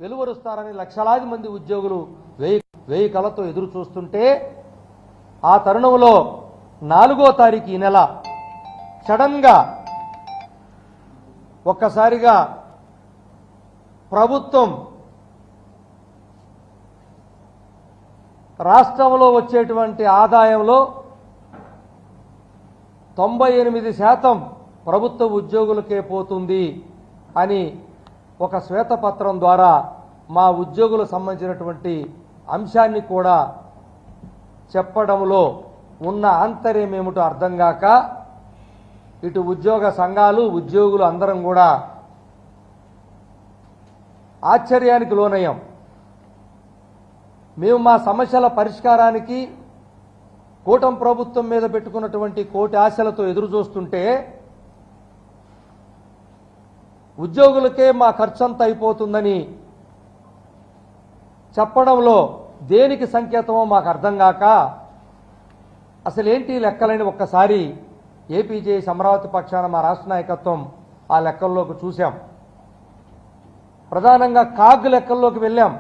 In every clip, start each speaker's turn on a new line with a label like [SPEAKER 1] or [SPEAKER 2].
[SPEAKER 1] వెలువరుస్తారని లక్షలాది మంది ఉద్యోగులు వేయి కళ్ళతో ఎదురు చూస్తుంటే ఆ తరుణంలో 4వ తారీఖు ఈ నెల సడన్ గా ఒక్కసారిగా ప్రభుత్వం రాష్ట్రంలో వచ్చేటువంటి ఆదాయంలో 98% ప్రభుత్వ ఉద్యోగులకే పోతుంది అని ఒక శ్వేతపత్రం ద్వారా మా ఉద్యోగులకు సంబంధించినటువంటి అంశాన్ని కూడా చెప్పడంలో ఉన్న ఆంతర్యం ఏమిటో అర్థం కాక ఇటు ఉద్యోగ సంఘాలు ఉద్యోగులు అందరం కూడా ఆశ్చర్యానికి లోనయ్యాం. మేము మా సమస్యల పరిష్కారానికి కూటమి ప్రభుత్వం మీద పెట్టుకున్నటువంటి కోటి ఆశలతో ఎదురు చూస్తుంటే ఉద్యోగులకే మా ఖర్చంతా అయిపోతుందని చెప్పడంలో దేనికి సంకేతమో మాకు అర్థం కాక అసలేంటి లెక్కలని ఒక్కసారి ఏపీజేఎస్ అమరావతి పక్షాన మా రాష్ట్ర నాయకత్వం ఆ లెక్కల్లోకి చూశాం. ప్రధానంగా కాగ్ లెక్కల్లోకి వెళ్ళాం.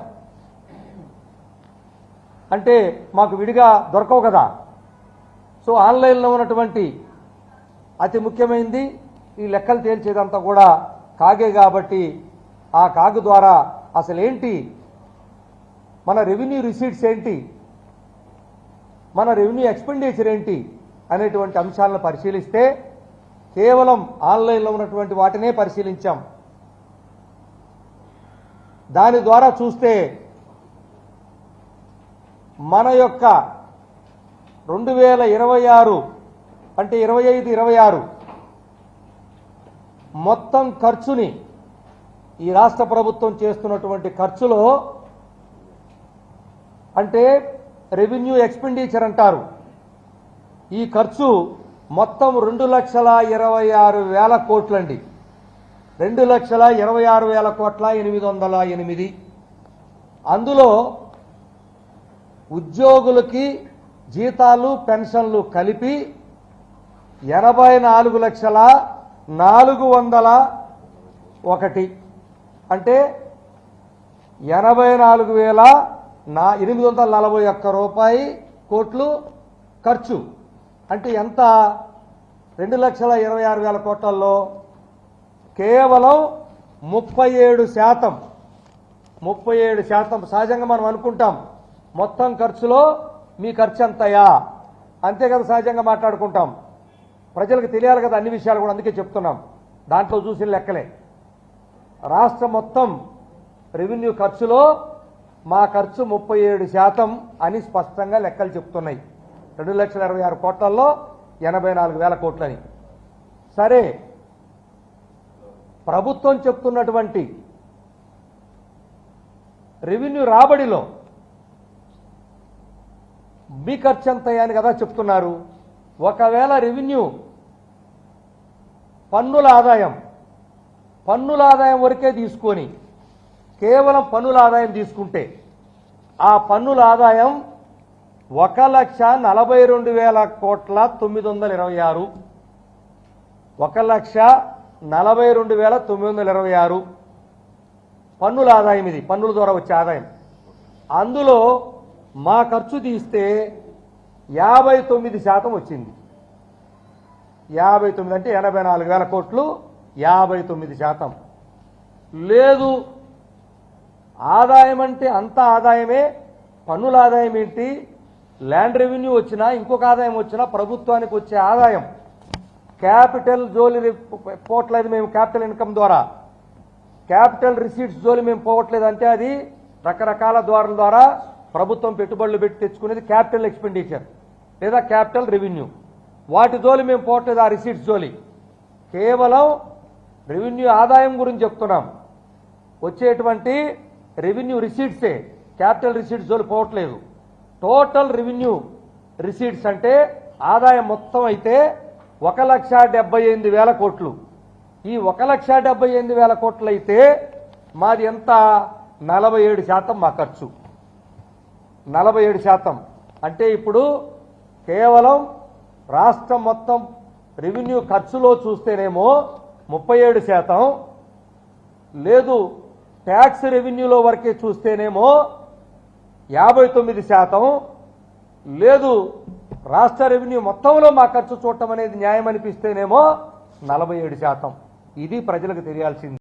[SPEAKER 1] అంటే మాకు విడిగా దొరకవు కదా, సో ఆన్లైన్లో ఉన్నటువంటి అతి ముఖ్యమైనది ఈ లెక్కలు తేల్చేదంతా కూడా కాగే కాబట్టి ఆ కాగ్ ద్వారా అసలేంటి మన రెవెన్యూ రిసీట్స్ ఏంటి, మన రెవెన్యూ ఎక్స్పెండిచర్ ఏంటి అనేటువంటి అంశాలను పరిశీలిస్తే కేవలం ఆన్లైన్లో ఉన్నటువంటి వాటినే పరిశీలించాం. దాని ద్వారా చూస్తే మన యొక్క 2026 అంటే 25-26 మొత్తం ఖర్చుని ఈ రాష్ట్ర ప్రభుత్వం చేస్తున్నటువంటి ఖర్చులో అంటే రెవెన్యూ ఎక్స్పెండిచర్ అంటారు. ఈ ఖర్చు మొత్తం 2,26,000 కోట్లండి. 2,26,000,808. అందులో ఉద్యోగులకి జీతాలు పెన్షన్లు కలిపి 84,401 అంటే 84,841 కోట్లు ఖర్చు. అంటే ఎంత? 2,26,000 కోట్లలో కేవలం 37%. సహజంగా మనం అనుకుంటాం మొత్తం ఖర్చులో మీ ఖర్చు ఎంతయా, అంతే కదా సహజంగా మాట్లాడుకుంటాం. ప్రజలకు తెలియాలి కదా అన్ని విషయాలు కూడా, అందుకే చెప్తున్నాం. దాంట్లో చూసిన లెక్కలే రాష్ట్ర మొత్తం రెవెన్యూ ఖర్చులో మా ఖర్చు 37% అని స్పష్టంగా లెక్కలు చెప్తున్నాయి. 2,26,000 కోట్లలో 84,000 కోట్లని. సరే, ప్రభుత్వం చెప్తున్నటువంటి రెవెన్యూ రాబడిలో మీ ఖర్చు ఎంత అని కదా చెప్తున్నారు. ఒకవేళ రెవెన్యూ పన్నుల ఆదాయం వరకే తీసుకొని కేవలం పన్నుల ఆదాయం తీసుకుంటే ఆ పన్నుల ఆదాయం 1,42,926. 1,42,926 పన్నుల ఆదాయం. ఇది పన్నుల ద్వారా వచ్చే ఆదాయం. అందులో మా ఖర్చు తీస్తే 59% వచ్చింది. 59 అంటే 84,000 కోట్లు, 59%. లేదు ఆదాయం అంటే అంత ఆదాయమే, పన్నుల ఆదాయం ఏంటి, ల్యాండ్ రెవెన్యూ వచ్చినా ఇంకొక ఆదాయం వచ్చినా ప్రభుత్వానికి వచ్చే ఆదాయం క్యాపిటల్ జోలి పోవట్లేదు. మేము క్యాపిటల్ ఇన్కమ్ ద్వారా క్యాపిటల్ రిసీట్స్ జోలి మేము పోవట్లేదు. అంటే అది రకరకాల ద్వారాల ద్వారా ప్రభుత్వం పెట్టుబడులు పెట్టి తెచ్చుకునేది క్యాపిటల్ ఎక్స్పెండిచర్ లేదా క్యాపిటల్ రెవెన్యూ. వాటి జోలి మేము పోవట్లేదు, ఆ రిసీట్స్ జోలి. కేవలం రెవెన్యూ ఆదాయం గురించి చెప్తున్నాం. వచ్చేటువంటి రెవెన్యూ రిసీట్సే, క్యాపిటల్ రిసీట్స్ జోలి పోవట్లేదు. టోటల్ రెవెన్యూ రిసీట్స్ అంటే ఆదాయం మొత్తం అయితే 1,78,000 కోట్లు. ఈ 1,78,000 కోట్లు అయితే మాది ఎంత? 47% మా ఖర్చు. 47% అంటే ఇప్పుడు కేవలం రాష్ట్రం మొత్తం రెవెన్యూ ఖర్చులో చూస్తేనేమో 37%, లేదు ట్యాక్స్ రెవెన్యూలో వరకే చూస్తేనేమో 59%, లేదు రాష్ట్ర రెవెన్యూ మొత్తంలో మా ఖర్చు చూడటం అనేది న్యాయం అనిపిస్తేనేమో 47%. ఇది ప్రజలకు తెలియాల్సింది.